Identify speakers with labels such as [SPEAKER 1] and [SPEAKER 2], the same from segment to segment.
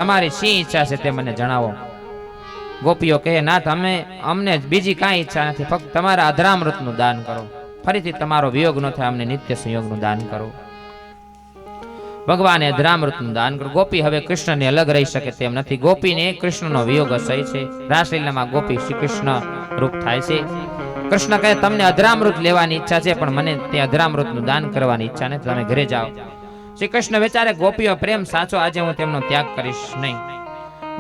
[SPEAKER 1] તમારી શી ઈચ્છા છે તે મને જણાવો. ગોપીઓ કહે, નાથ અમને બીજી કાંઈ ઈચ્છા નથી, ફક્ત તમારા અધરામૃતનું દાન કરો. ફરીથી તમારો વિયોગ ન થાય, અમને નિત્ય સંયોગનું દાન કરો. ભગવાને અધરામૃતનું દાન કર્યું. ગોપી હવે કૃષ્ણને અલગ રહી શકે તેમ નથી. ગોપીને કૃષ્ણનો વિયોગ અસહ્ય છે. રાસલીલામાં ગોપી શ્રી કૃષ્ણ રૂપ થાય છે. કૃષ્ણ કહે, તમને અધરામૃત લેવાની ઈચ્છા છે, પણ મને તે અધરામૃતનું દાન કરવાની ઈચ્છા નથી, તમે ઘરે જાઓ. શ્રી કૃષ્ણ વિચારે, ગોપીઓ પ્રેમ સાચો, આજે હું તેમનો ત્યાગ કરીશ નહીં.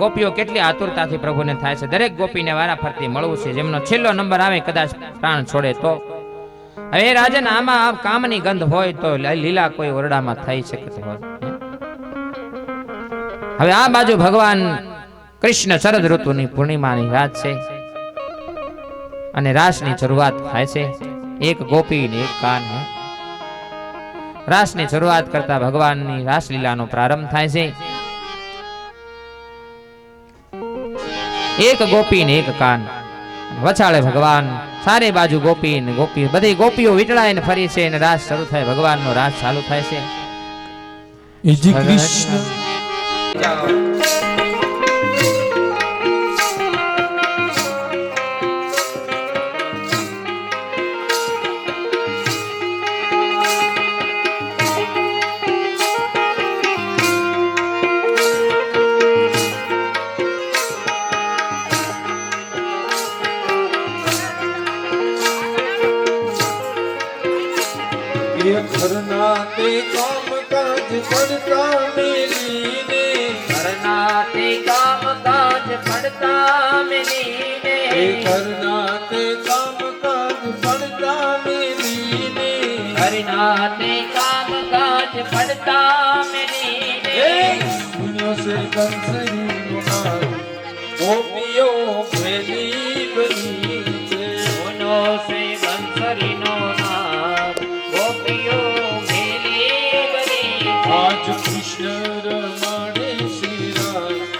[SPEAKER 1] ગોપીઓ કેટલી આતુરતાથી પ્રભુને થાય છે. દરેક ગોપીને વારા ફરતી મળવું છે. જેમનો છેલ્લો નંબર આવે કદાચ પ્રાણ છોડે તો. હવે રાજન, આમાં કામની ગંધ હોય તો લીલા કોઈ ઓરડામાં થઈ શકે હોય. હવે આ બાજુ ભગવાન કૃષ્ણ શરદ ઋતુની પૂર્ણિમાની રાત છે અને રાસની શરૂઆત થાય છે. એક ગોપી ને એક કાન. રાસની શરૂઆત કરતા ભગવાનની રાસલીલાનો પ્રારંભ થાય છે. એક ગોપી ને એક કાન. વછાળે ભગવાન, સારે બાજુ ગોપી ને ગોપી, બધી ગોપીઓ વીટળાઈને ફરી છે અને રાસ શરૂ થાય. ભગવાનનો રાસ ચાલુ થાય છે. કૃષ્ણ
[SPEAKER 2] ઘરના તે કામ કાજ પડતા મેલીને,
[SPEAKER 1] ઘરના તે કામ કાજ પડતા મેલીને,
[SPEAKER 2] ઘરના તે કામ કાજ પડતા મેલીને,
[SPEAKER 1] ઘરના તે કામ કાજ પડતા મેલીને,
[SPEAKER 2] સુન્યો સે કંસરીનો નાદ, ગોપીઓ ભેલી બની છે.
[SPEAKER 1] સુનો સે કંસરીનો નાદ, ગોપીઓ ભેલી બની છે.
[SPEAKER 2] આજ કૃષ્ણ રમાડે શ્રી રાસ,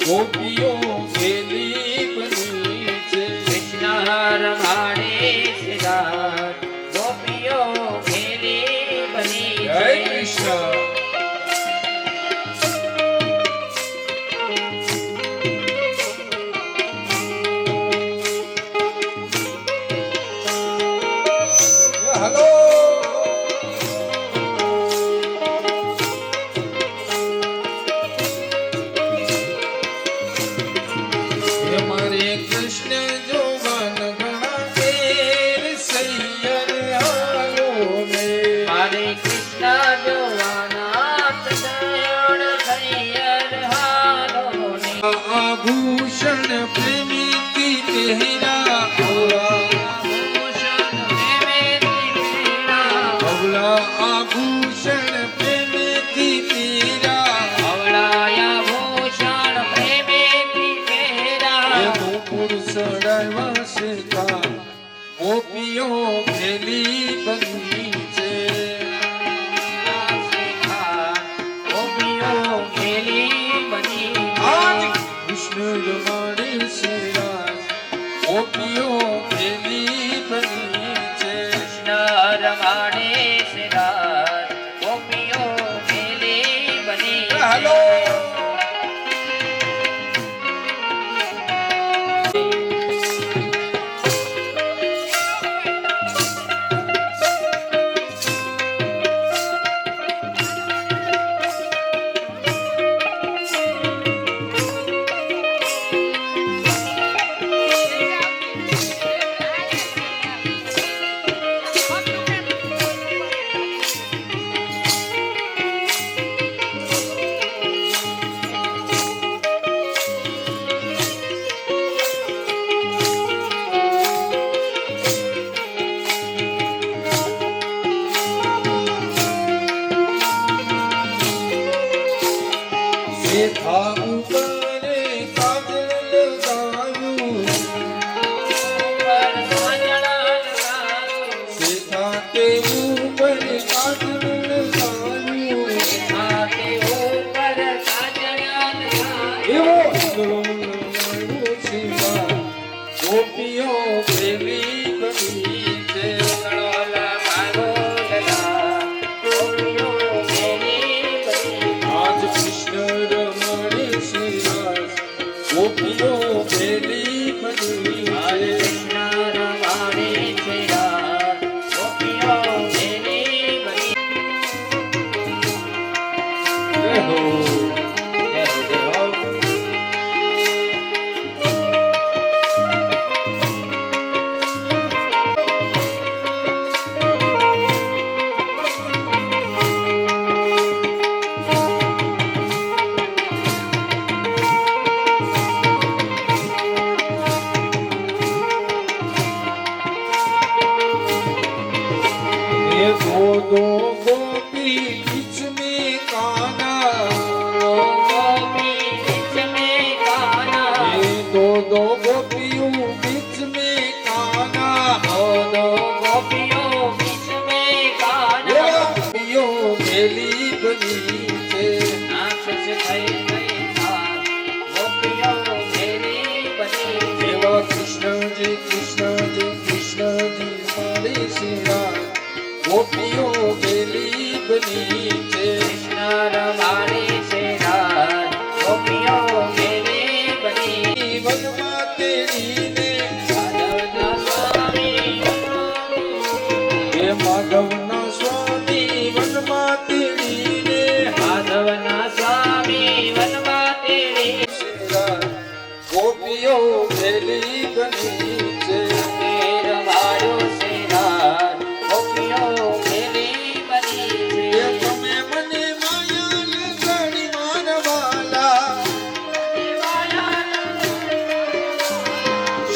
[SPEAKER 2] ગોપીઓ ભેલી બની છે.
[SPEAKER 1] કૃષ્ણ રમાડે છે રાસ, ગોપીઓ ભેલી બની છે.
[SPEAKER 2] જય કૃષ્ણ. હલો મારે કૃષ્ણ જોવાન ઘણા તેર સૈયર હાલો ને,
[SPEAKER 1] મારે કૃષ્ણ જોવાના તણ સૈયર હાલો ને.
[SPEAKER 2] આભૂષણ પ્રેમીથી પહેરા,
[SPEAKER 1] આભૂષણ પ્રેમેથી પહેરા,
[SPEAKER 2] અવલા આભૂષણ પ્રેમીથી પહેરા,
[SPEAKER 1] અવળાયા ભૂષણ પ્રેમેથી પહેરા.
[SPEAKER 2] મુકુર સડાવા શેખા, ગોપીઓ ભેલી બની છે.
[SPEAKER 1] ગોપીઓ ભેલી બની
[SPEAKER 2] આજ
[SPEAKER 1] છે.
[SPEAKER 2] કૃષ્ણ રમાડે છે રાસ, ગોપીઓ ભેલી બની છે.
[SPEAKER 1] કૃષ્ણ રમાડે છે રાસ, ગોપીઓ ભેલી બની છે.
[SPEAKER 2] હાલો શેખા ઉપર કાજલ લગાવ્યું, શેખા તે ઉપર કાજલ લગાવ્યું, એવો લગાવ્યો શિવા, ગોપીઓ ભેલી બની છે. આજ કૃષ્ણ રમણે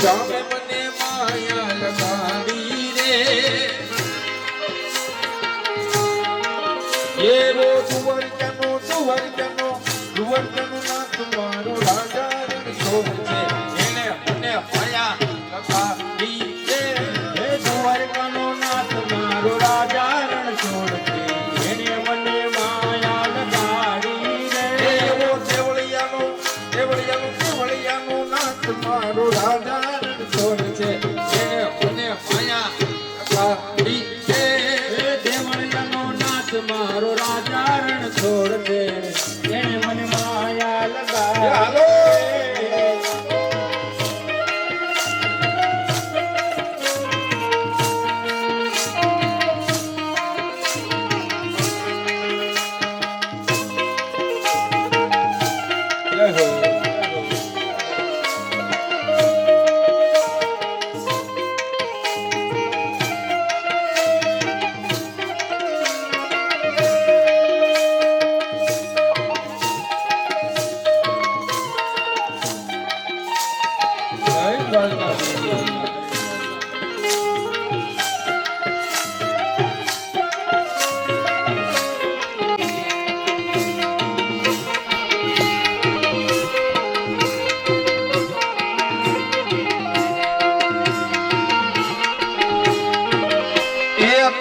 [SPEAKER 2] સામે મને માયા લગાડી રે એવો દ્વારકાનો નાથ મારો રાજા રણછોડ છે એને મને માયા લગાડી રે
[SPEAKER 3] હે દ્વારકાનો નાથ મારો રાજા રણછોડ છે એને મને માયા લગાડી રે
[SPEAKER 2] એવો દેવળિયાનો નાથ મારો રાજા રણછોડ છે એને મને માયા લગાડી રે
[SPEAKER 3] હે દેવળિયાનો નાથ મારો રાજા રણછોડ છે એને મને માયા લગાડી
[SPEAKER 2] હાલો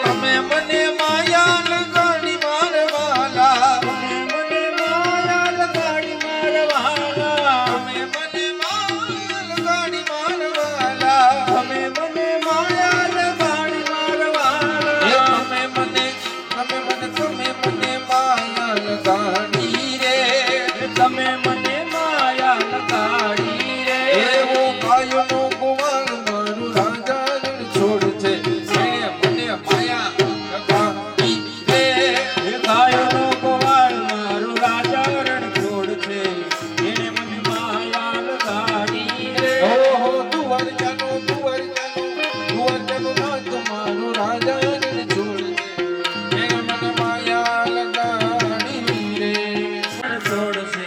[SPEAKER 2] તમે મને માયા લગાડી મારવાલા
[SPEAKER 3] મને માયા લગાડી મારવાલા
[SPEAKER 2] તમે મને માયા લગાડી મારવાલા
[SPEAKER 3] તમે મને માયા લગાડી મારવાલા
[SPEAKER 2] તમે મને માયા લગાડી રે
[SPEAKER 3] તમે મને માયા લગાડી રે
[SPEAKER 2] એવો કાયનો ગોવાળ મારું રાજા રણછોડ છે એને મને માયા લગાડી રે
[SPEAKER 3] હે ગાયોનો ગોવાળ મારું રાજા રણછોડ છે એને મને માયા લગાડી રે
[SPEAKER 2] ઓહો દ્વારકાનો નાથ મારું રાજા રણછોડ છે એને મને માયા લગાડી રે
[SPEAKER 3] રણછોડ છે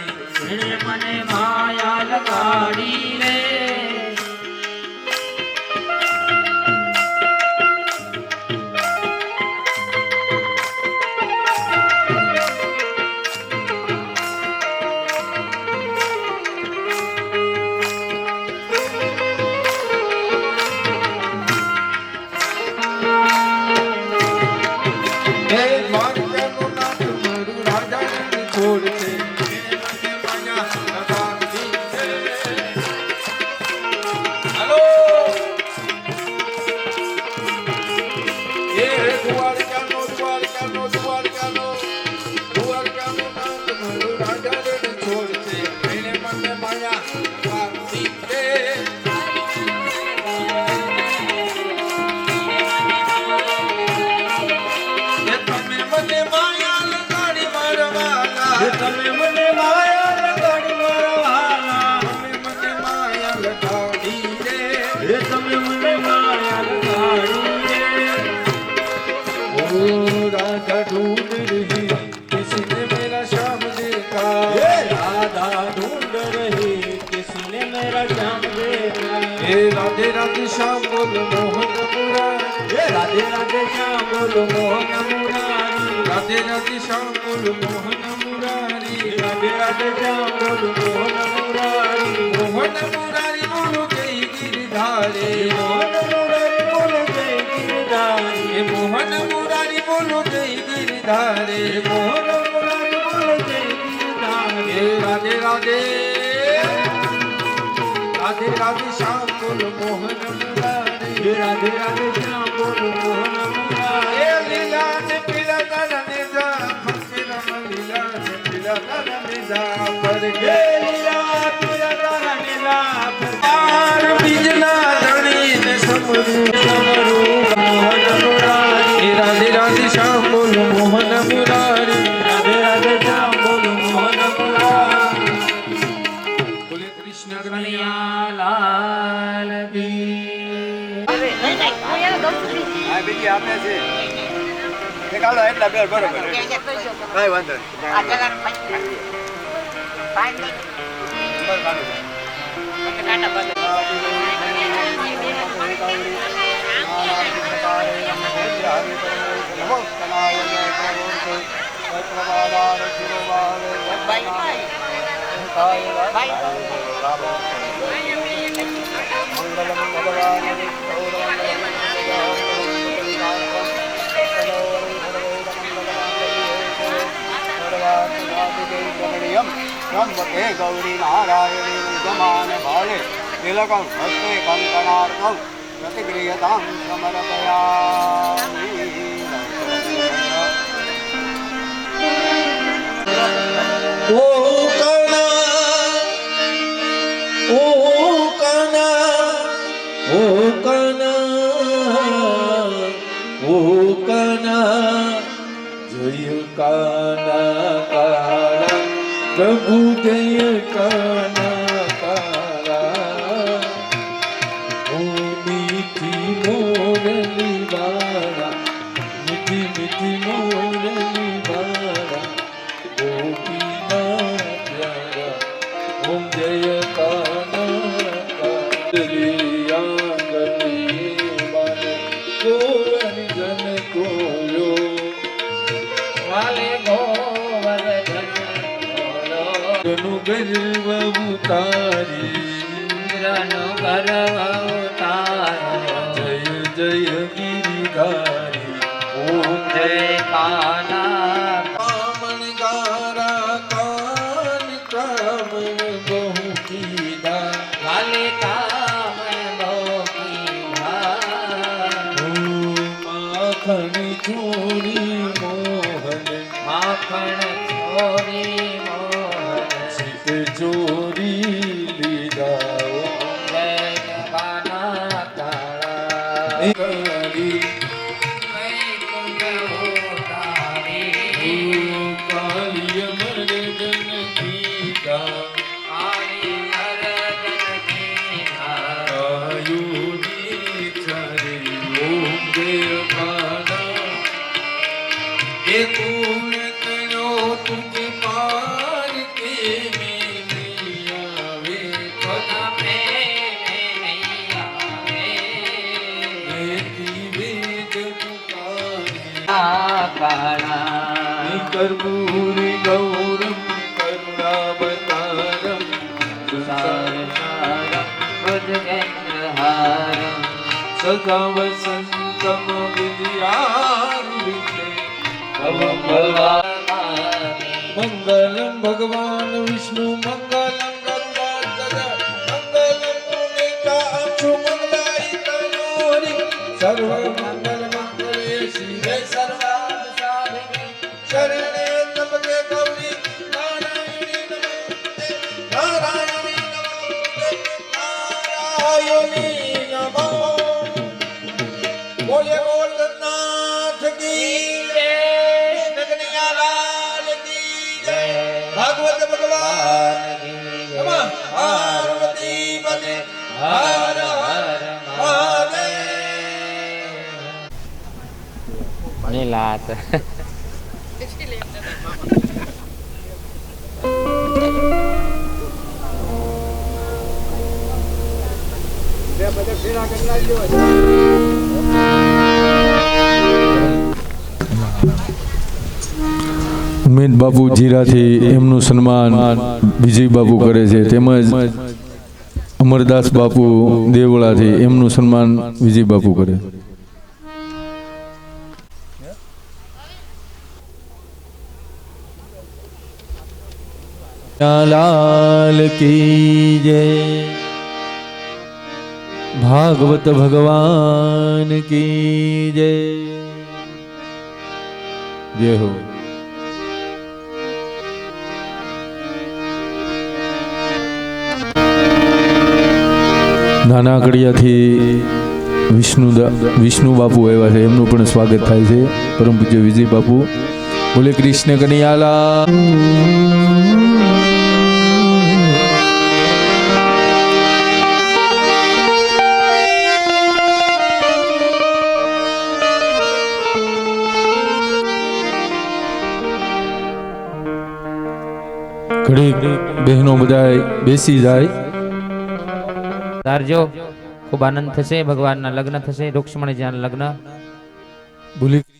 [SPEAKER 3] એને મને માયા લગાડી રે
[SPEAKER 2] હે દ્વારકાનો નાથ મારું રાજા રણછોડ છે એને મને માયા લગાડી રે હાલો હે દ્વારકાનો નાથ મારું રાજા રણછોડ છે એને મને માયા લગાડી રે હે તમે મને માયા લગાડી મારવાલા
[SPEAKER 3] તમે મને માયા લગાડી મારવાલા
[SPEAKER 2] તમે મને માયા લગાડી રે
[SPEAKER 3] હે તમે મને માયા લગાડી રે
[SPEAKER 2] ओ राधा ढूंढ रही किसने मेरा श्याम देखा
[SPEAKER 3] हे राधा ढूंढ रही किसने मेरा श्याम देखा
[SPEAKER 2] हे राधे राधे श्याम बोलो मोहन मुरारी
[SPEAKER 3] हे राधे राधे श्याम बोलो मोहन मुरारी
[SPEAKER 2] राधे राधे श्याम बोलो मोहन मुरारी
[SPEAKER 3] राधे राधे श्याम बोलो मोहन मुरारी
[SPEAKER 2] मोहन मुरारी बोलो जय गिरधारे
[SPEAKER 3] मोहन मुरारी बोलो जय गिरधारी
[SPEAKER 2] हे मोहन मुरारी बोलो जय गिरधारे
[SPEAKER 3] मोहन मुरारी बोलो जय गिरधारी
[SPEAKER 2] हे राधे राधे राधे राधे श्याम बोलो मोहन मुरारी
[SPEAKER 3] हे राधे राधे श्याम बोलो मोहन मुरारी
[SPEAKER 2] हे लीला ने पीला करने जा फंसे रम लीला ने पीला करने जा पर
[SPEAKER 3] हे लीला तेरा तारा नीला
[SPEAKER 2] यार बिजला धनी ने समरू
[SPEAKER 3] समरू मोहन मुरारी
[SPEAKER 2] हे राधे राधे श्याम बोलो मोहन मुरारी
[SPEAKER 3] राधे राधे श्याम बोलो मोहन मुरारी
[SPEAKER 2] बोले कृष्ण
[SPEAKER 3] कन्हैया लाल की
[SPEAKER 4] હા બીજી આપણે છે નિકાલો એટલા બેર બરોબર કઈ વાંધો નહીં गौरी नारायणी जमान भाले तिलकं हस्ते कंकणार्थं प्रतिगृह्यतां समर्पयामि।
[SPEAKER 2] ओ काना ओ काना ओ काना ओ काना जय काना काला प्रभु जय काना काला ओ मीठी मोरली वाला मीठी मीठी मोरली वाला गोपीनाथ प्यारा ओम जय काना कालिया गली वाले गोवन जन कोयो
[SPEAKER 1] વાલે ગોવર્ધન બોલો
[SPEAKER 2] જनु ગર્વ ઉતારી
[SPEAKER 1] ઇન્દ્રનો ગર્વ ઉતાર્યો
[SPEAKER 2] જય જય ગિરિધારી ઓમ
[SPEAKER 1] જય કાના
[SPEAKER 2] કામન ગારા કાન કામન બહુ કીધા
[SPEAKER 1] વાલે કામણ ભોગીધા
[SPEAKER 2] માખણ છોડી મોહન
[SPEAKER 1] માખણ છોડી મોહન
[SPEAKER 2] સિત ચોરી લીધા
[SPEAKER 1] જય કાના કાળા
[SPEAKER 2] કાલી
[SPEAKER 1] વૈકુંઠ ઉતારી
[SPEAKER 2] કાલિય મર્દન કીધા
[SPEAKER 1] કાળી નરદન કીધા
[SPEAKER 2] આયુની ચારે ઓમ દેવ કાના એ કુલ તનો તુજે પાર કે મેં આવે
[SPEAKER 1] પોતા પ્રેમે નહીં આવે
[SPEAKER 2] વેદી વેદ પુકારે
[SPEAKER 1] આ કાળા
[SPEAKER 2] કર્પૂરી ગૌરમ કરુણાવતારમ
[SPEAKER 1] સારસારમ ભુજગેન્દ્રહારમ
[SPEAKER 2] સદા વસંતમ વિદ્યારુતે
[SPEAKER 1] ભવામી
[SPEAKER 2] મંગલમ ભગવાન વિષ્ણુ મંગલમ ગરુડાધ્વજ મંગલમ પુણ્યકા અક્ષુ મંગલાય તનોરી સર્વ મંગલ મંગલે શિવે સર્વાર્થ સાધિકે શરણે ત્રંબકે ગૌરી નારાયણી નમોસ્તે નારાયણી નમોસ્તે નારાયણી નમો બોલે બોલ ગણનાથ કી જય કૃષ્ણ કનૈયા લાલ કી જય ભાગવત ભગવાન નમઃ પાર્વતી પતે હર હર મહાદેવ
[SPEAKER 1] નીલાત
[SPEAKER 5] ઉમેદ બાપુ જીરાથી એમનું સન્માન વિજય બાપુ કરે છે, તેમજ અમરદાસ બાપુ દેવળાથી એમનું સન્માન વિજય બાપુ કરે. લાલ કી જય, ભાગવત ભગવાન કી જય. જય હો. નાનાકડિયાથી વિષ્ણુ બાપુ આવ્યા છે, એમનું પણ સ્વાગત થાય છે. પરમ પૂજ્ય વિજય બાપુ. બોલે કૃષ્ણ કનૈયાલા. ઘડીક બહેનો બધા બેસી જાય.
[SPEAKER 1] ધારજો ખૂબ આનંદ થશે ભગવાનના લગ્ન થશે રૂક્ષ્મણીજીના લગ્ન
[SPEAKER 5] બોલી